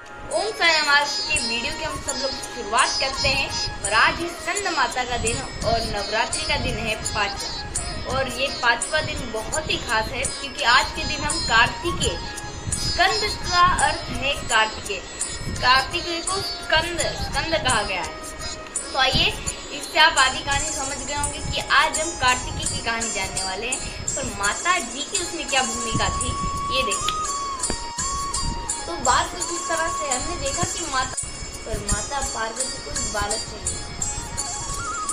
ओम साई नमः। आज की वीडियो की हम सब लोग शुरुआत करते हैं और आज है स्कंद माता का दिन और नवरात्रि का दिन है 5 और ये 5वां दिन बहुत ही खास है क्योंकि आज के दिन हम कार्तिकेय, स्कंद का अर्थ है कार्तिकेय, कार्तिकेय को स्कंद कहा गया है। तो आइए इससे आप आधी कहानी समझ गए होंगे कि आज हम कार्तिकेय की कहानी जानने वाले हैं। पर माता जी की उसमें क्या भूमिका थी ये देखिए। तो बात कुछ इस तरह से हमने देखा कि माता पार्वती को एक बालक चाहिए।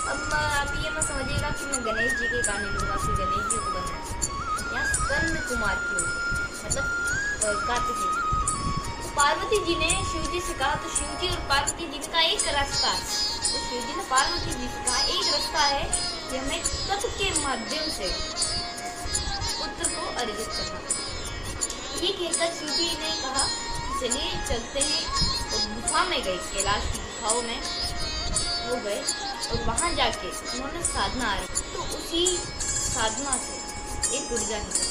अब आप ये मत समझिएगा कि मैं गणेश जी की कहानी लूंगा कि गणेश जी को बनाया, यहाँ स्कंद कुमार की होगी, मतलब कार्तिकेय। तो पार्वती जी ने शिव जी से कहा, तो शिव जी और पार्वती जी का एक रास्ता है। तो शिव जी ने पार्वती जी से कहा एक रास्ता है कि हमें तप के माध्यम से पुत्र को अर्जित करना। ये कहकर शिव जी ने कहा चलिए चलते हैं, और गुफा में गए, कैलाश की गुफाओं में वो गए और वहां जाके उन्होंने साधना आरंभ। तो उसी साधना से एक ऊर्जा निकली।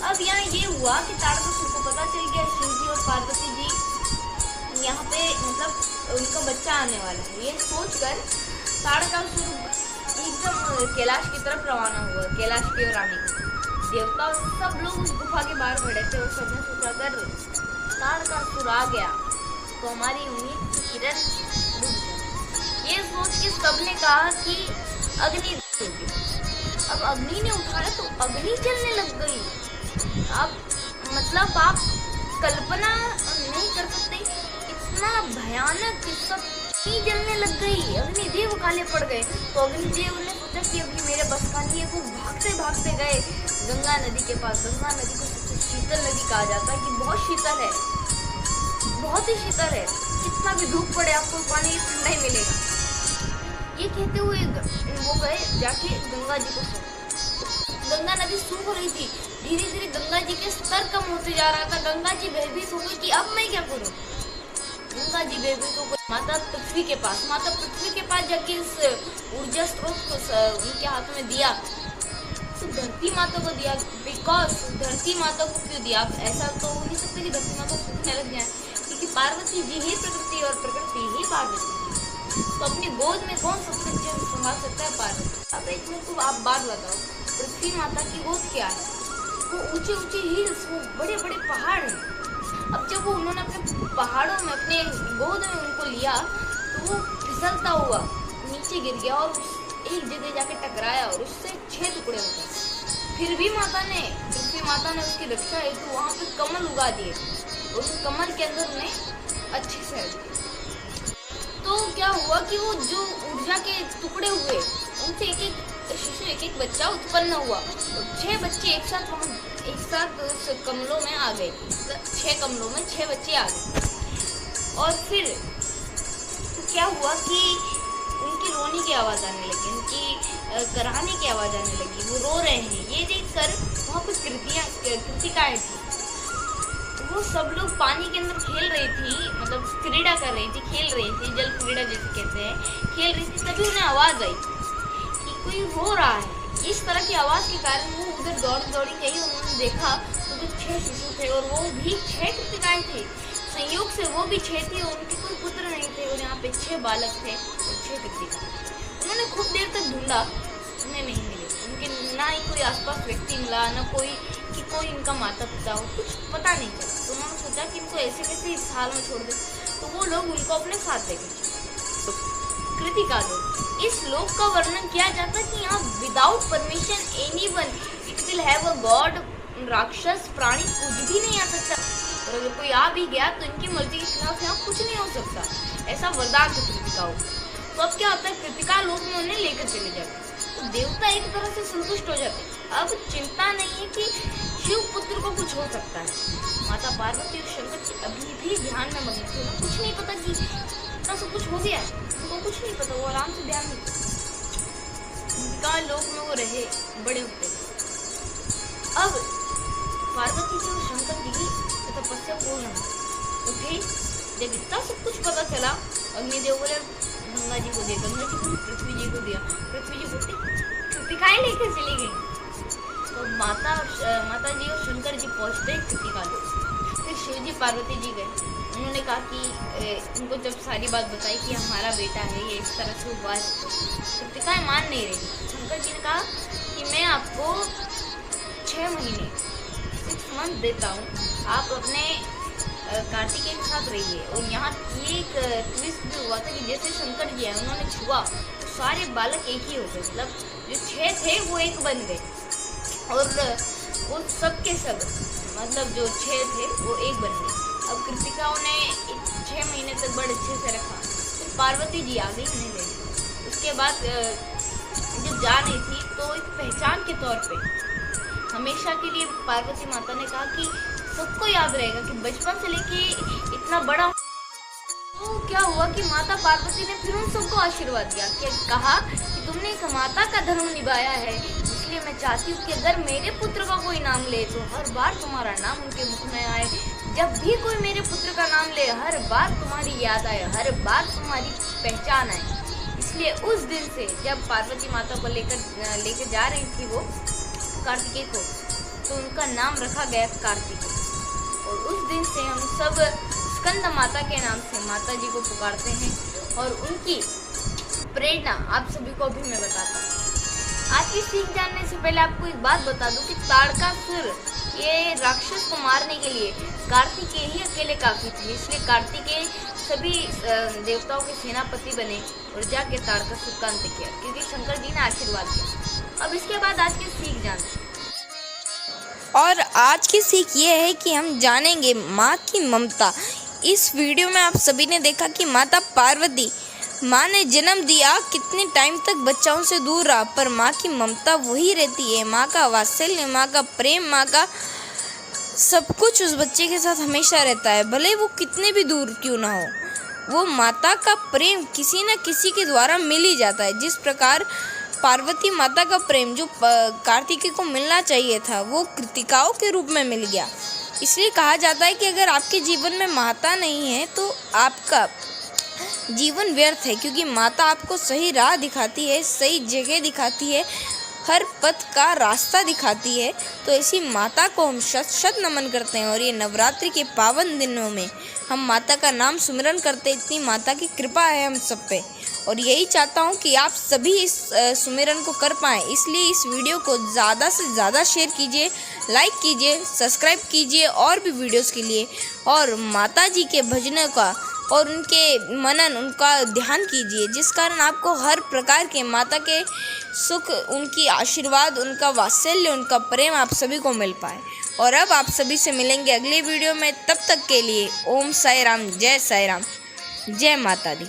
अब यहाँ ये हुआ कि तारकासुर को पता चल गया शिव जी और पार्वती जी यहाँ पे मतलब उनका बच्चा आने वाला है। ये सोचकर तारकासुर एकदम कैलाश की तरफ रवाना हुआ, कैलाश की ओर आने को। देवता सब लोग उस गुफा के बाहर खड़े थे और सबने सोचा अगर तारकासुर आ गया तो हमारी उम्मीद की किरण डूब जाए। ये सोच के सबने कहा कि अग्नि होगी। अब अग्नि ने उठाया तो अग्नि जलने लग गई। अब मतलब आप कल्पना नहीं कर सकते इतना भयानक, सब जलने लग गई। अग्निदेव काले पड़ गए। तो अग्निदेव ने सोचा कि अभी मेरे बस का नहीं है। वो भागते भागते गए गंगा नदी के पास। गंगा नदी को सबसे शीतल नदी कहा जाता है कि बहुत शीतल है, बहुत ही शीतल है, कितना भी धूप पड़े आपको पानी ठंडा ही मिलेगा। ये कहते हुए वो गए जाके गंगा जी को सूख। गंगा नदी सूख रही थी, धीरे धीरे गंगा जी के स्तर कम होते जा रहा था। गंगा जी भयभीत हो गई कि अब मैं क्या करूं। गंगा जी भयभीत हो गई माता पृथ्वी के पास। माता पृथ्वी के पास जाके इस ऊर्जा स्रोत को उनके हाथ में दिया, तो धरती माता को दिया। बिकॉज धरती माता को क्यों दिया? ऐसा तो हो नहीं सकता कि धरती माता सूखने लग जाए, क्योंकि पार्वती जी ही प्रकृति और प्रकृति ही पार्वती। तो अपनी गोद में कौन सबसे अच्छे से संभाल सकता है? पार्वती। अब एक मिनट को आप बात बताओ, पृथ्वी माता की गोद क्या है? वो ऊंचे ऊंचे हिल्स, वो बड़े बड़े पहाड़ हैं। अब जब वो उन्होंने अपने पहाड़ों में अपने गोद में उनको लिया तो वो फिसलता हुआ नीचे गिर गया और एक जगह जाके टकराया और उससे 6 टुकड़े हो गए। फिर भी पृथ्वी माता ने उसकी रक्षा हेतु वहां पे कमल उगा दिए और उस कमल के अंदर उन्हें अच्छे से रख दिया। तो क्या हुआ कि वो जो ऊर्जा के टुकड़े हुए उनसे एक एक बच्चा उत्पन्न हुआ और 6 बच्चे एक साथ उस कमलों में आ गए। 6 कमलों में 6 बच्चे आ गए। और फिर क्या हुआ कि उनकी रोने की आवाज आने लगी, उनकी कराहने की आवाज आने लगी, वो रो रहे हैं। ये देखकर वहाँ कुछ कृतिकाएं थी। वो सब लोग पानी के अंदर खेल रही थी, मतलब क्रीड़ा कर रही थी, खेल रही थी, जल क्रीड़ा जैसे कहते हैं, खेल रही थी। तभी उन्हें आवाज आई कि कोई रो रहा है। इस तरह की आवाज के कारण वो उधर दौड़ी गई। उन्होंने देखा तो 6 शिशु थे और वो भी 6 कृतिकाएं थे। संयोग से वो भी 6 थी और उनके कोई पुत्र नहीं थे और यहाँ पे 6 बालक थे और 6 कृतिका। उन्होंने खूब देर तक ढूंढा, उन्हें नहीं मिले। उनके ना ही कोई आसपास व्यक्ति मिला, ना कोई इनका माता पिता हो, कुछ पता नहीं चला। तो उन्होंने सोचा कि इनको ऐसे कैसे इस हाल में छोड़ दे। तो वो लोग उनको अपने साथ लेके चले। कृतिका लोग, इस लोक का वर्णन किया जाता है कि यहाँ without permission anyone it will have a God, राक्षस प्राणी कुछ भी नहीं आ सकता। और अगर कोई आ भी गया तो इनकी मर्जी के खिलाफ यहाँ कुछ नहीं हो सकता। ऐसा वरदान था कृतिकाओं। तो अब क्या होता है, कृतिका लोक में उन्हें लेकर चले जाते। तो देवता एक तरह से संतुष्ट हो जाते। अब चिंता नहीं है कि शिव पुत्र को कुछ हो सकता है। माता पार्वती और शंकर जी अभी भी ध्यान में मग्न थे। उन्हें कुछ नहीं पता कि इतना सब कुछ हो गया है, उनको कुछ नहीं पता। वो आराम से ध्यान में कृतिका लोक में वो रहे, बड़े होते। अब पार्वती जी और शंकर जी की तपस्या पूर्ण उठे। जब इतना सब कुछ पता चला, अग्निदेव बोले गंगा जी को दिया, गंगा जी को पृथ्वी जी को दिया, पृथ्वी जी को कृतिकाएं लेकर चली गई। तो माता जी और शंकर जी पहुंचते कृतिका लोक। फिर शिवजी पार्वती जी गए। उन्होंने कहा कि उनको जब सारी बात बताई कि हमारा बेटा है, ये इस तरह से हुआ है, कृतिकाएं मान नहीं रही। शंकर जी ने कहा कि मैं आपको 6 महीने 6 मंथ देता हूँ, आप अपने कार्तिकेय के साथ रहिए। और यहाँ ये एक ट्विस्ट भी हुआ था कि जैसे शंकर जी है उन्होंने छुआ तो सारे बालक एक ही हो गए, मतलब जो 6 थे वो एक बन गए और वो सब के सब, मतलब जो 6 थे वो एक बन गए। अब कृतिकाओं ने 6 महीने तक बड़े अच्छे से रखा, फिर पार्वती जी आ गई उन्हें लेने। उसके बाद जब जा रही थी तो एक पहचान के तौर पे हमेशा के लिए पार्वती माता ने कहा कि सबको याद रहेगा कि बचपन से लेके इतना बड़ा। तो क्या हुआ कि माता पार्वती ने फिर उन सबको आशीर्वाद दिया कि कहा कि तुमने एक माता का धर्म निभाया है, इसलिए मैं चाहती हूँ कि अगर मेरे पुत्र का कोई नाम ले तो हर बार तुम्हारा नाम उनके मुख में आए। जब भी कोई मेरे पुत्र का नाम ले हर बार तुम्हारी याद आए, हर बार तुम्हारी पहचान आए। इसलिए उस दिन से जब पार्वती माता को लेकर जा रही थी वो कार्तिकेय को, तो उनका नाम रखा गया कार्तिकेय। और उस दिन से हम सब स्कंद माता के नाम से माता जी को पुकारते हैं और उनकी प्रेरणा आप सभी को भी मैं बताता हूँ। आज की सीख जानने से पहले आपको एक बात बता दूं कि ताड़कासुर ये राक्षस को मारने के लिए कार्तिकेय ही अकेले काफी थे, इसलिए कार्तिकेय सभी देवताओं के सेनापति बने और जाके ताड़कासुर का अंत किया, क्योंकि शंकर जी ने आशीर्वाद दिया। अब इसके बाद आज की सीख जानते हैं। और आज की सीख ये है कि हम जानेंगे माँ की ममता। इस वीडियो में आप सभी ने देखा कि माता पार्वती, माँ ने जन्म दिया, कितने टाइम तक बच्चों से दूर रहा, पर माँ की ममता वही रहती है। माँ का वात्सल्य, माँ का प्रेम, माँ का सब कुछ उस बच्चे के साथ हमेशा रहता है, भले वो कितने भी दूर क्यों ना हो। वो माता का प्रेम किसी न किसी के द्वारा मिल ही जाता है। जिस प्रकार पार्वती माता का प्रेम जो कार्तिकेय को मिलना चाहिए था वो कृतिकाओं के रूप में मिल गया। इसलिए कहा जाता है कि अगर आपके जीवन में माता नहीं है तो आपका जीवन व्यर्थ है, क्योंकि माता आपको सही राह दिखाती है, सही जगह दिखाती है, हर पथ का रास्ता दिखाती है। तो ऐसी माता को हम शत शत नमन करते हैं। और ये नवरात्रि के पावन दिनों में हम माता का नाम सुमिरन करते हैं। इतनी माता की कृपा है हम सब पे, और यही चाहता हूँ कि आप सभी इस सुमिरन को कर पाएँ। इसलिए इस वीडियो को ज़्यादा से ज़्यादा शेयर कीजिए, लाइक कीजिए, सब्सक्राइब कीजिए और भी वीडियोस के लिए। और माता जी के भजनों का और उनके मनन, उनका ध्यान कीजिए, जिस कारण आपको हर प्रकार के माता के सुख, उनकी आशीर्वाद, उनका वात्सल्य, उनका प्रेम आप सभी को मिल पाए। और अब आप सभी से मिलेंगे अगले वीडियो में। तब तक के लिए ओम साई राम, जय साई राम, जय माता दी।